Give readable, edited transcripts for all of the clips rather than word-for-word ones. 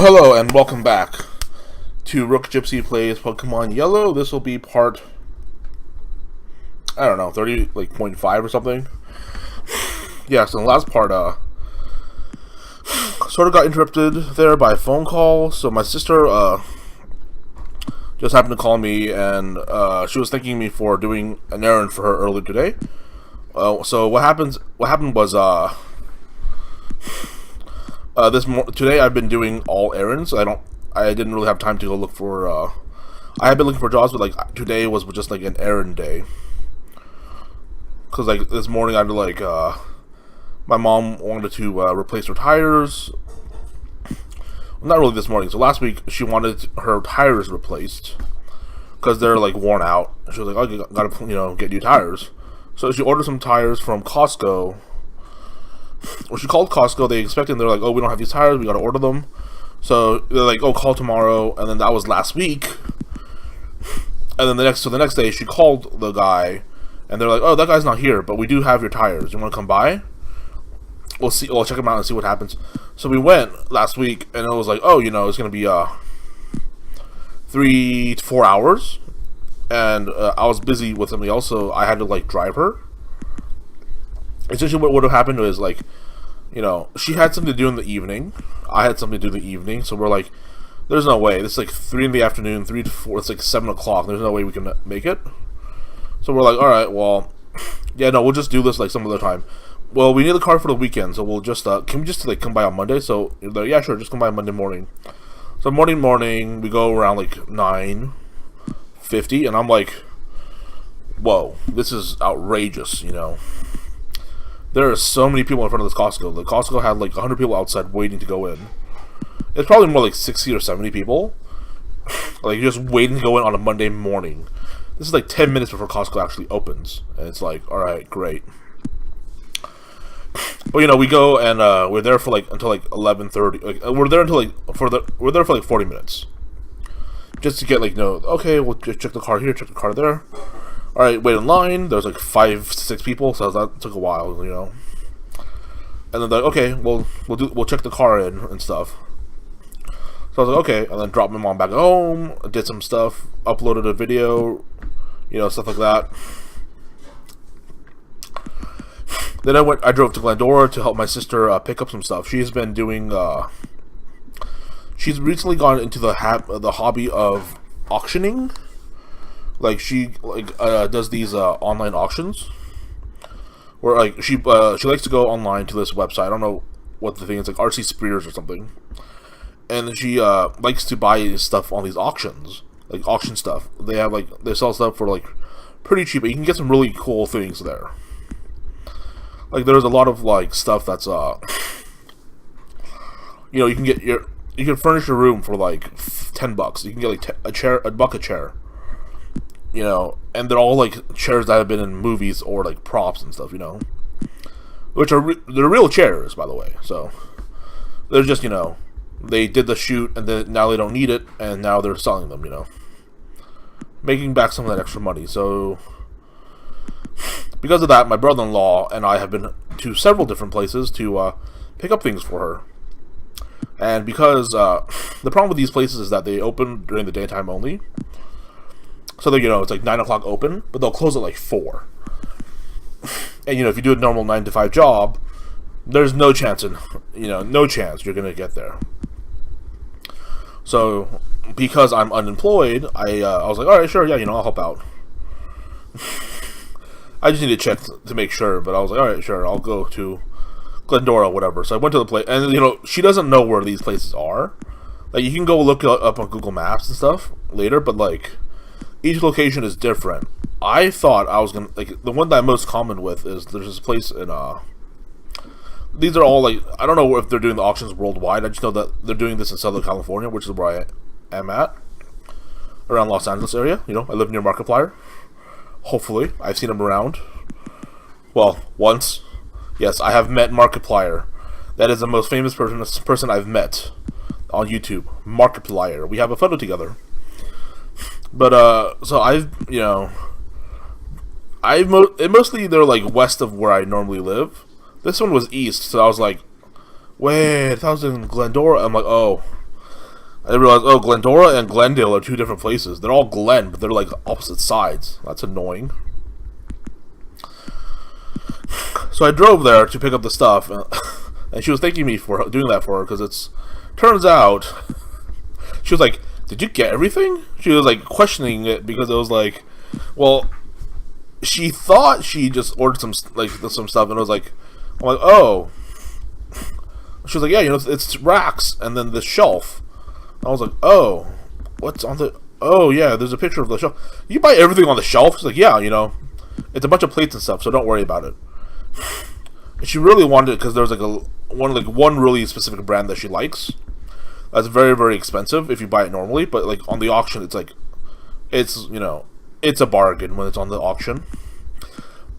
Hello and welcome back to RookGypsy Plays Pokemon Yellow. This will be part, I don't know, 30.5 or something. Yeah, so in the last part, sort of got interrupted there by a phone call. So my sister, just happened to call me, and, she was thanking me for doing an errand for her earlier today. So what happened was, today I've been doing all errands. I didn't really have time to go look for, I had been looking for jobs, but, like, today was just, like, an errand day. Because, like, this morning I had to, like, my mom wanted to, replace her tires. Well, not really this morning. So last week, she wanted her tires replaced. Because they're, like, worn out. She was like, oh, you gotta, get new tires. So she ordered some tires from Costco. When she called Costco, they expected, they're like, oh, we don't have these tires, we gotta order them. So they're like, oh, call tomorrow. And then that was last week. And then the next day, she called the guy, and they're like, oh, that guy's not here, but we do have your tires. You want to come by? We'll see. We'll check them out and see what happens. So we went last week, and it was like, oh, it's gonna be 3 to 4 hours, and I was busy with something else, so I had to like drive her. Essentially, what would have happened is, like, she had something to do in the evening. I had something to do in the evening. So we're like, there's no way. It's like 3 in the afternoon, 3 to 4. It's like 7 o'clock. There's no way we can make it. So we're like, all right, well, yeah, no, we'll just do this like some other time. Well, we need the car for the weekend, so we'll just, can we just, like, come by on Monday? So they're like, yeah, sure, just come by Monday morning. So morning, we go around like 9:50, and I'm like, whoa, this is outrageous, There are so many people in front of this Costco. The Costco had like 100 people outside waiting to go in. It's probably more like 60 or 70 people. Like, just waiting to go in on a Monday morning. This is like 10 minutes before Costco actually opens. And it's like, alright, great. But, we go and we're there for like until like 11:30. Like, we're there until like, we're there for like 40 minutes. Just to get like, okay, we'll just check the car here, check the car there. Alright, wait in line. There's like 5 to 6 people, so that took a while, And then they're like, okay, we'll check the car in and stuff. So I was like, okay, and then dropped my mom back at home, did some stuff, uploaded a video, stuff like that. Then I drove to Glendora to help my sister pick up some stuff. She's been doing, she's recently gone into the hobby of auctioning. Like, she does these online auctions, where like she likes to go online to this website. I don't know what the thing is, like RC Spears or something, and she likes to buy stuff on these auctions, like auction stuff. They have they sell stuff for like pretty cheap, but you can get some really cool things there. Like, there's a lot of like stuff that's you can furnish your room for like $10. You can get like a chair. And they're all like chairs that have been in movies or like props and stuff, which are they're real chairs, by the way. So they're just they did the shoot and then now they don't need it, and now they're selling them, making back some of that extra money. So because of that, my brother-in-law and I have been to several different places to pick up things for her. And because the problem with these places is that they open during the daytime only. So that, it's like 9 o'clock open, but they'll close at like 4. And, if you do a normal 9 to 5 job, there's no chance no chance you're going to get there. So, because I'm unemployed, I was like, alright, sure, yeah, I'll help out. I just need to check to make sure, but I was like, alright, sure, I'll go to Glendora, whatever. So I went to the place, and, she doesn't know where these places are. Like, you can go look up on Google Maps and stuff later, but, like, each location is different. I thought I was gonna, like, the one that I'm most common with is there's this place in, these are all, like, I don't know if they're doing the auctions worldwide. I just know that they're doing this in Southern California, which is where I am at, around Los Angeles area. I live near Markiplier. Hopefully, I've seen him around. Well, once. Yes, I have met Markiplier. That is the most famous person I've met on YouTube. Markiplier. We have a photo together. But, so mostly they're, like, west of where I normally live. This one was east, so I was like, wait, I thought it was in Glendora. I'm like, oh, I realized, oh, Glendora and Glendale are two different places. They're all Glen, but they're like opposite sides. That's annoying. So I drove there to pick up the stuff, and she was thanking me for doing that for her, because it's, turns out, she was like, did you get everything? She was like questioning it, because it was like, well, she thought she just ordered some stuff, and it was like, I'm like, oh. She was like, yeah, you know, it's racks, and then the shelf. I was like, oh, what's on the, oh yeah, there's a picture of the shelf. You buy everything on the shelf? She's like, yeah, you know, it's a bunch of plates and stuff, so don't worry about it. And she really wanted it because there's like one really specific brand that she likes. That's very, very expensive if you buy it normally, but like on the auction, it's like, it's, you know, it's a bargain when it's on the auction.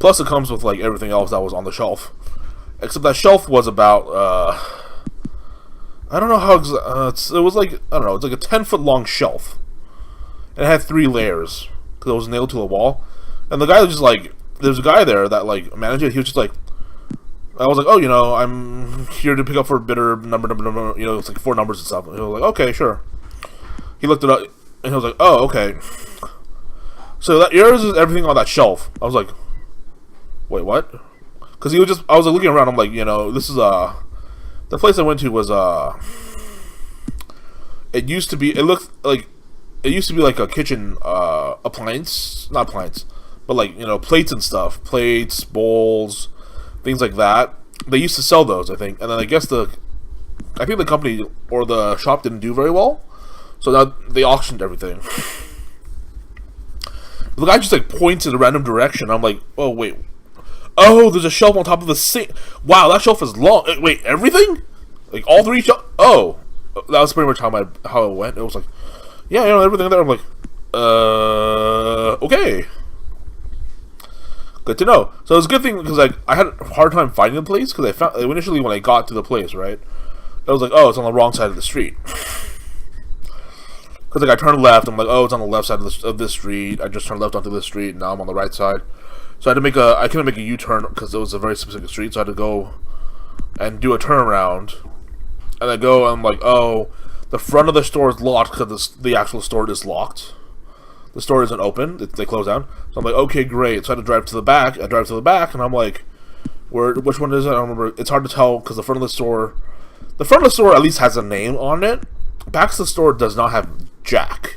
Plus, it comes with like everything else that was on the shelf, except that shelf was about I don't know how it was like, I don't know, it's like a 10-foot long shelf, and it had 3 layers because it was nailed to a wall. And the guy was just like, there's a guy there that like managed it. He was just like, I was like, oh, you know, I'm here to pick up for a bidder number, you know, it's like 4 numbers and stuff. And he was like, okay, sure. He looked it up, and he was like, oh, okay. So that yours is everything on that shelf. I was like, wait, what? Because he was just, I was like, looking around. I'm like, you know, this is the place I went to was it used to be, it looked like, it used to be like a kitchen appliance, not appliance, but like, you know, plates and stuff, plates, bowls, things like that. They used to sell those, I think, and then I think the company or the shop didn't do very well, so now they auctioned everything. The guy just like points in a random direction. I'm like, oh wait, oh, there's a shelf on top of the sink. Wow, that shelf is long. Wait, everything? Like all 3 shelves? Oh, that was pretty much how it went. It was like, yeah, you know, everything there. I'm like, okay. Good to know. So it was a good thing because like I had a hard time finding the place because I found initially when I got to the place, right, I was like, oh, it's on the wrong side of the street. Because like I turned left, I'm like, oh, it's on the left side of this street. I just turned left onto this street, and now I'm on the right side. So I couldn't make a U-turn because it was a very specific street. So I had to go and do a turnaround, and I go, and I'm like, oh, the front of the store is locked because the actual store is locked. The store isn't open. They close down. So I'm like, okay, great. So I had to drive to the back. I drive to the back, and I'm like, which one is it? I don't remember. It's hard to tell because the front of the store at least has a name on it. Back of the store does not have jack.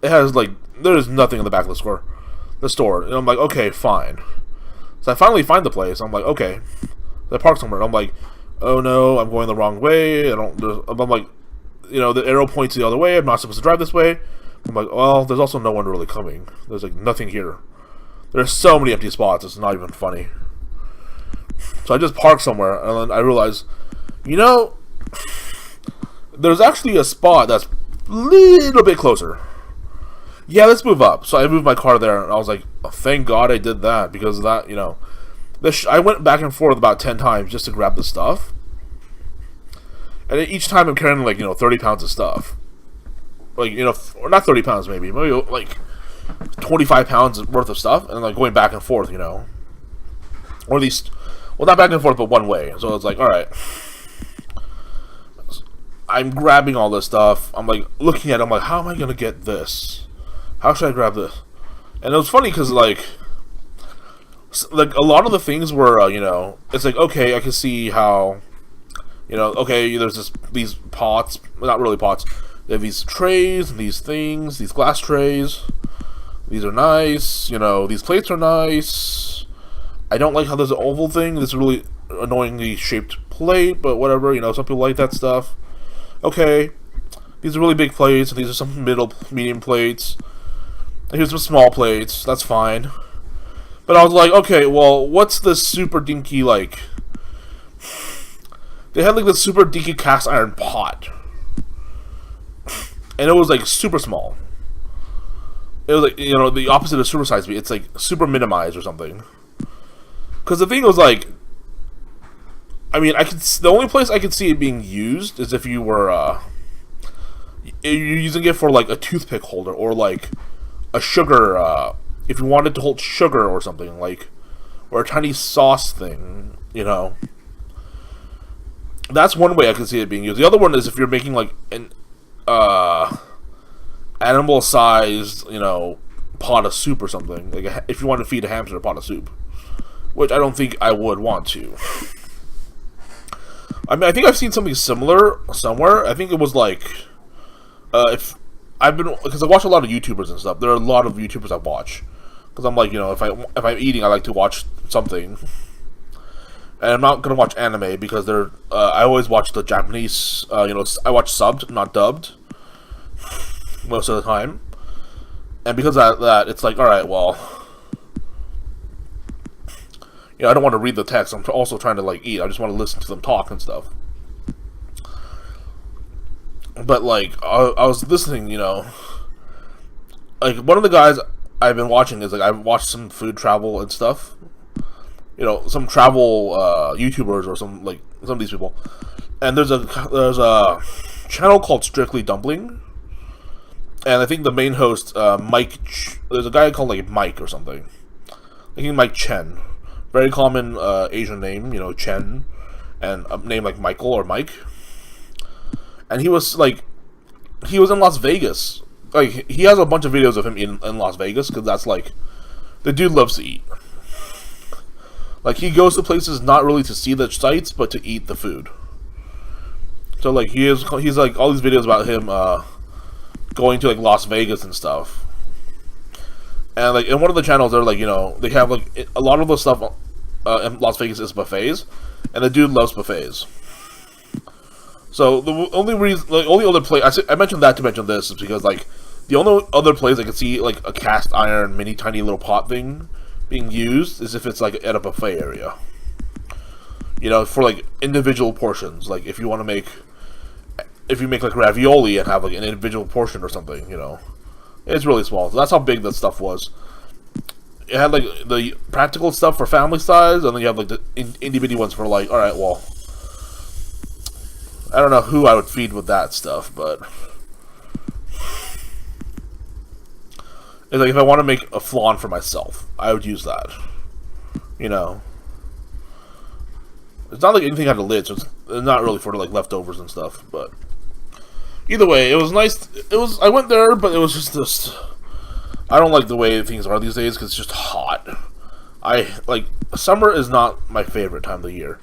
It has like, there is nothing in the back of the store. And I'm like, okay, fine. So I finally find the place. I'm like, okay. So I park somewhere. And I'm like, oh no, I'm going the wrong way. I'm like, you know, the arrow points the other way. I'm not supposed to drive this way. I'm like, well, there's also no one really coming. There's like nothing here. There's so many empty spots. It's not even funny. So I just park somewhere, and then I realize, you know, there's actually a spot that's a little bit closer. Yeah, let's move up. So I moved my car there, and I was like, oh, thank God I did that, because of that, you know, I went back and forth about 10 times just to grab the stuff. And each time I'm carrying like, you know, 30 pounds of stuff. Like, you know, or not 30 pounds maybe like 25 pounds worth of stuff, and like going back and forth, you know. Or at least, well, not back and forth, but one way. So it's like, alright. I'm grabbing all this stuff. I'm like looking at it. I'm like, how am I gonna get this? How should I grab this? And it was funny because like a lot of the things were, you know, it's like, okay, I can see how, you know, okay, there's these pots, not really pots. They have these trays and these things, these glass trays. These are nice, you know, these plates are nice. I don't like how there's an oval thing. This really annoyingly shaped plate, but whatever, you know, some people like that stuff. Okay, these are really big plates, and these are some medium plates. And here's some small plates, that's fine. But I was like, okay, well, what's this super dinky, like... They had, like, this super dinky cast iron pot. And it was, like, super small. It was, like, you know, the opposite of super size. It's, like, super minimized or something. Because the thing was, like... I mean, the only place I could see it being used is if you were, you're using it for, like, a toothpick holder, or, like, a sugar, if you wanted to hold sugar or something, like, or a tiny sauce thing, you know. That's one way I can see it being used. The other one is if you're making like an animal-sized, pot of soup or something. Like if you want to feed a hamster a pot of soup, which I don't think I would want to. I mean, I think I've seen something similar somewhere. I think it was like, because I watch a lot of YouTubers and stuff. There are a lot of YouTubers I watch because I'm like, if I'm eating, I like to watch something. And I'm not gonna watch anime because I always watch the Japanese. I watch subbed, not dubbed, most of the time. And because of that, it's like, all right, well, I don't want to read the text. I'm also trying to like eat. I just want to listen to them talk and stuff. But like, I was listening, like one of the guys I've been watching is like I've watched some food travel and stuff. Some travel YouTubers or some of these people, and there's a channel called Strictly Dumpling, and I think the main host Mike. There's a guy called like Mike or something. I think Mike Chen, very common Asian name, Chen, and a name like Michael or Mike. And he was in Las Vegas. Like he has a bunch of videos of him in Las Vegas because that's like the dude loves to eat. Like, he goes to places not really to see the sights, but to eat the food. So, like, he's like, all these videos about him, going to, like, Las Vegas and stuff. And, like, in one of the channels, they're, like, they have, like, a lot of the stuff, in Las Vegas is buffets. And the dude loves buffets. So, the only other place, I mentioned that to mention this, is because, like, the only other place I could see, like, a cast iron, mini, tiny little pot thing being used is if it's like at a buffet area, for like individual portions. Like if you make like ravioli and have like an individual portion or something, it's really small. So that's how big that stuff was. It had like the practical stuff for family size, and then you have like the itty bitty ones for like, all right, well, I don't know who I would feed with that stuff, but it's like if I want to make a flan for myself, I would use that. It's not like anything had a lid, so it's not really for like leftovers and stuff. But either way, it was nice. I went there, but it was just this. I don't like the way things are these days because it's just hot. Summer is not my favorite time of the year.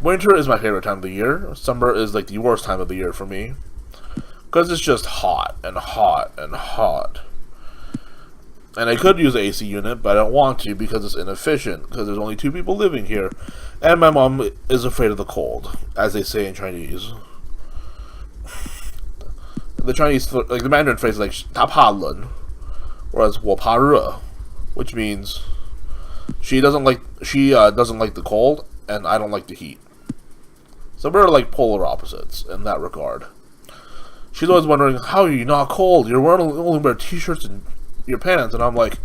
Winter is my favorite time of the year. Summer is like the worst time of the year for me because it's just hot and hot and hot. And I could use an AC unit, but I don't want to because it's inefficient, because there's only 2 people living here. And my mom is afraid of the cold, as they say in Chinese. The Chinese, like the Mandarin phrase is like, 她怕冷, whereas 我怕热, which means she doesn't like the cold, and I don't like the heat. So we're like polar opposites in that regard. She's always wondering, how are you not cold? You're only wearing t-shirts and your pants, and I'm like,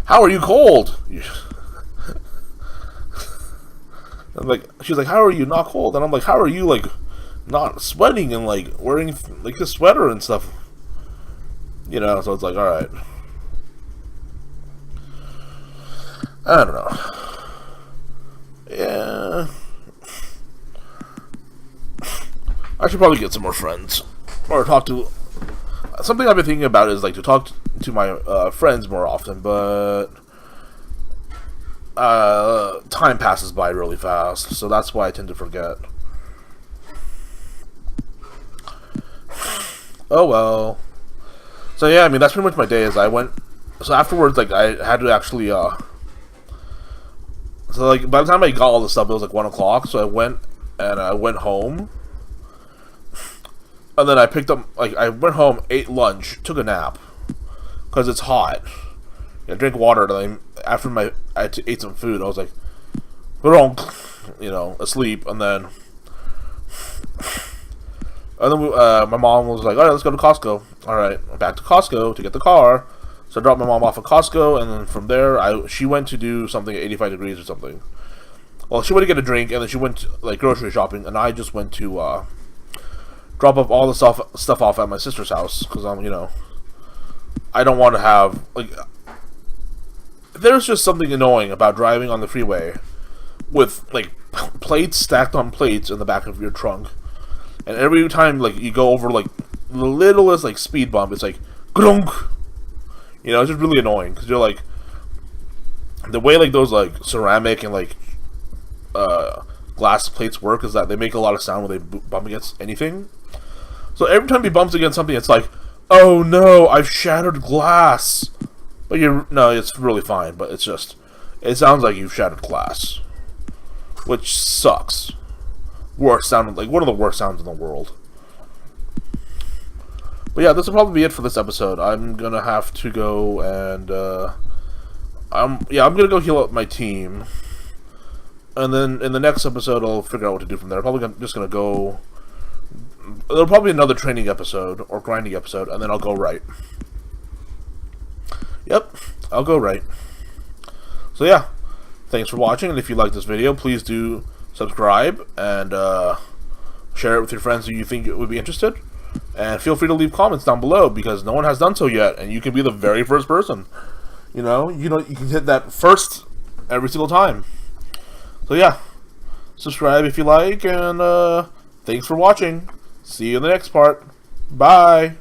how are you cold? I'm like, she's like, how are you not cold? And I'm like, how are you like not sweating and like wearing like a sweater and stuff? So it's like, all right, I don't know. Yeah, I should probably get some more friends or talk to. Something I've been thinking about is like to talk to my friends more often, but time passes by really fast, so that's why I tend to forget. Oh well. So yeah, I mean that's pretty much my day. So afterwards, like I had to actually so like by the time I got all the stuff, it was like 1 o'clock. So I went home. And then I I went home, ate lunch, took a nap, because it's hot. Drink water, and then after I ate some food, I was like, asleep, and then my mom was like, all right, let's go to Costco. All right, back to Costco to get the car. So I dropped my mom off at Costco, and then from there, she went to do something at 85 degrees or something. Well, she went to get a drink, and then she went to, grocery shopping, and I just went to, drop off all the stuff off at my sister's house, because I don't want to have, there's just something annoying about driving on the freeway with, plates stacked on plates in the back of your trunk, and every time like you go over like the littlest like speed bump, it's like grunk. You know, it's just really annoying because you're like the way like those like ceramic and like glass plates work is that they make a lot of sound when they bump against anything. So every time he bumps against something, it's like, oh no, I've shattered glass. But no, it's really fine. But it's just, it sounds like you've shattered glass, which sucks. Worst sound, like one of the worst sounds in the world. But yeah, this will probably be it for this episode. I'm gonna have to go and I'm gonna go heal up my team, and then in the next episode I'll figure out what to do from there. I'm probably just gonna go. There'll probably be another training episode or grinding episode, and then I'll go right. Yep, I'll go right. So yeah, thanks for watching, and if you like this video, please do subscribe and share it with your friends who you think would be interested. And feel free to leave comments down below because no one has done so yet, and you can be the very first person. You can hit that first every single time. So yeah, subscribe if you like, and thanks for watching. See you in the next part. Bye.